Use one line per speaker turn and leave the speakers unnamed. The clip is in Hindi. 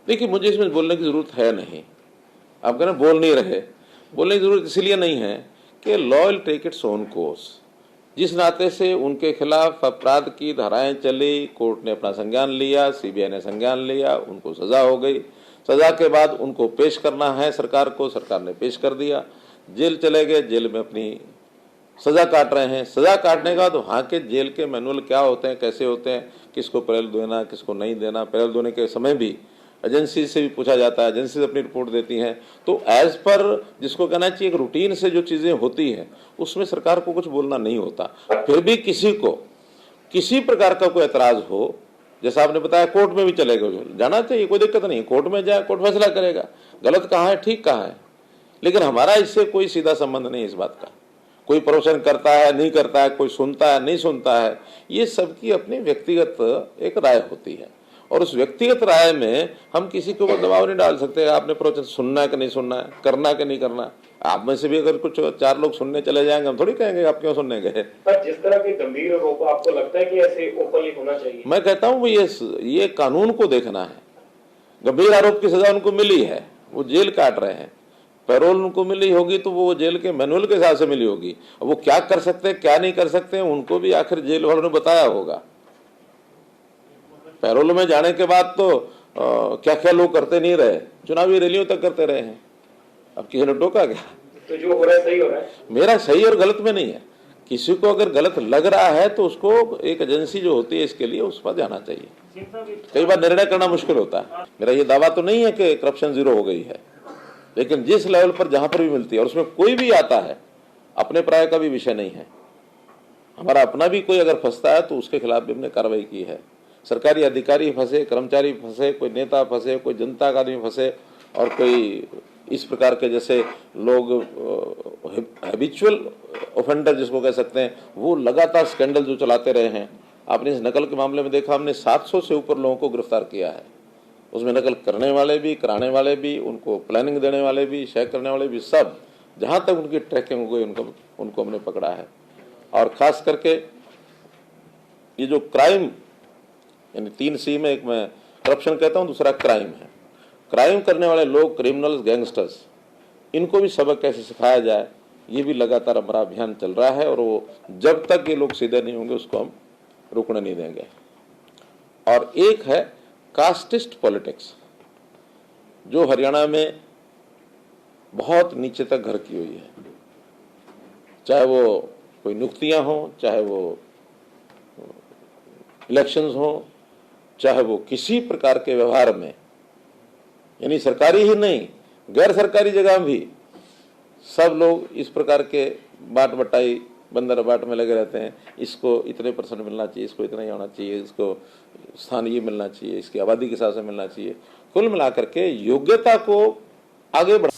देखिए, मुझे इसमें बोलने की जरूरत है नहीं। आप कह रहे बोल नहीं रहे, बोलने की जरूरत इसलिए नहीं है कि law will take its own course. जिस नाते से उनके खिलाफ अपराध की धाराएं चली, कोर्ट ने अपना संज्ञान लिया, सीबीआई ने संज्ञान लिया, उनको सजा हो गई। सजा के बाद उनको पेश करना है सरकार को, सरकार ने पेश कर दिया, जेल चले गए, जेल में अपनी सजा काट रहे हैं। सजा काटने के बाद वहाँ के जेल के मैनुअल क्या होते हैं, कैसे होते हैं, किसको पैरोल देना, किसको नहीं देना, पैरोल देने के समय भी एजेंसी से भी पूछा जाता है, एजेंसी अपनी रिपोर्ट देती हैं। तो एज पर जिसको कहना चाहिए एक रूटीन से जो चीज़ें होती हैं उसमें सरकार को कुछ बोलना नहीं होता। फिर भी किसी को किसी प्रकार का कोई एतराज़ हो, जैसा आपने बताया कोर्ट में भी चलेगा, जाना चाहिए, कोई दिक्कत नहीं, कोर्ट में जाए, कोर्ट फैसला करेगा गलत कहाँ है ठीक कहाँ है। लेकिन हमारा इससे कोई सीधा संबंध नहीं इस बात का। कोई प्रवचन करता है नहीं करता है, कोई सुनता है नहीं सुनता है, ये सबकी अपनी व्यक्तिगत एक राय होती है। और उस व्यक्तिगत राय में हम किसी के ऊपर दबाव नहीं डाल सकते। आपने प्रवचन सुनना है कि नहीं सुनना है, करना है कि नहीं करना। आप में से भी अगर कुछ 4 लोग सुनने चले जाएंगे, हम थोड़ी कहेंगे आप क्यों सुनने गए।
पर जिस तरह के गंभीर आरोप आपको लगता है कि ऐसे ओपनली होना चाहिए?
मैं कहता हूँ ये कानून को देखना है। गंभीर आरोप की सजा उनको मिली है, वो जेल काट रहे हैं, पैरोल उनको मिली होगी तो वो जेल के मैनुअल के हिसाब से मिली होगी। वो क्या कर सकते हैं क्या नहीं कर सकते हैं उनको भी आखिर जेल वालों ने बताया होगा। पैरोल में जाने के बाद तो क्या क्या लोग करते नहीं रहे, चुनावी रैलियों तक करते रहे हैं। अब किसी ने टोका क्या?
तो जो हो रहा है सही हो रहा है?
मेरा सही और गलत में नहीं है। किसी को अगर गलत लग रहा है तो उसको एक एजेंसी जो होती है इसके लिए उस पर जाना चाहिए। कई बार निर्णय करना मुश्किल होता है। मेरा ये दावा तो नहीं है कि करप्शन जीरो हो गई है, लेकिन जिस लेवल पर जहां पर भी मिलती है और उसमें कोई भी आता है, अपने प्राय का भी विषय नहीं है। हमारा अपना भी कोई अगर फंसता है तो उसके खिलाफ भी हमने कार्रवाई की है। सरकारी अधिकारी फंसे, कर्मचारी फंसे, कोई नेता फंसे, कोई जनता का आदमी फंसे, और कोई इस प्रकार के जैसे लोग हैबिचुअल ऑफेंडर जिसको कह सकते हैं, वो लगातार स्कैंडल जो चलाते रहे हैं। आपने इस नकल के मामले में देखा, हमने 700 से ऊपर लोगों को गिरफ्तार किया है। उसमें नकल करने वाले भी, कराने वाले भी, उनको प्लानिंग देने वाले भी, शेयर करने वाले भी, सब जहाँ तक उनकी ट्रैकिंग हो गई उनको हमने पकड़ा है। और खास करके ये जो क्राइम, यानी 3 C में, एक मैं करप्शन कहता हूँ, दूसरा क्राइम है। क्राइम करने वाले लोग, क्रिमिनल्स, गैंगस्टर्स, इनको भी सबक कैसे सिखाया जाए, ये भी लगातार हमारा अभियान चल रहा है। और वो जब तक ये लोग सीधे नहीं होंगे उसको हम रुकने नहीं देंगे। और एक है कास्टिस्ट पॉलिटिक्स, जो हरियाणा में बहुत नीचे तक घर की हुई है। चाहे वो कोई नियुक्तियां हो, चाहे वो इलेक्शंस हो, चाहे वो किसी प्रकार के व्यवहार में, यानी सरकारी ही नहीं गैर सरकारी जगह भी सब लोग इस प्रकार के बाट बटाई, बंदर बाट में लगे रहते हैं। इसको इतने % मिलना चाहिए, इसको इतना ही होना चाहिए, इसको स्थान ये मिलना चाहिए, इसकी आबादी के हिसाब से मिलना चाहिए। कुल मिलाकर के योग्यता को आगे बढ़ा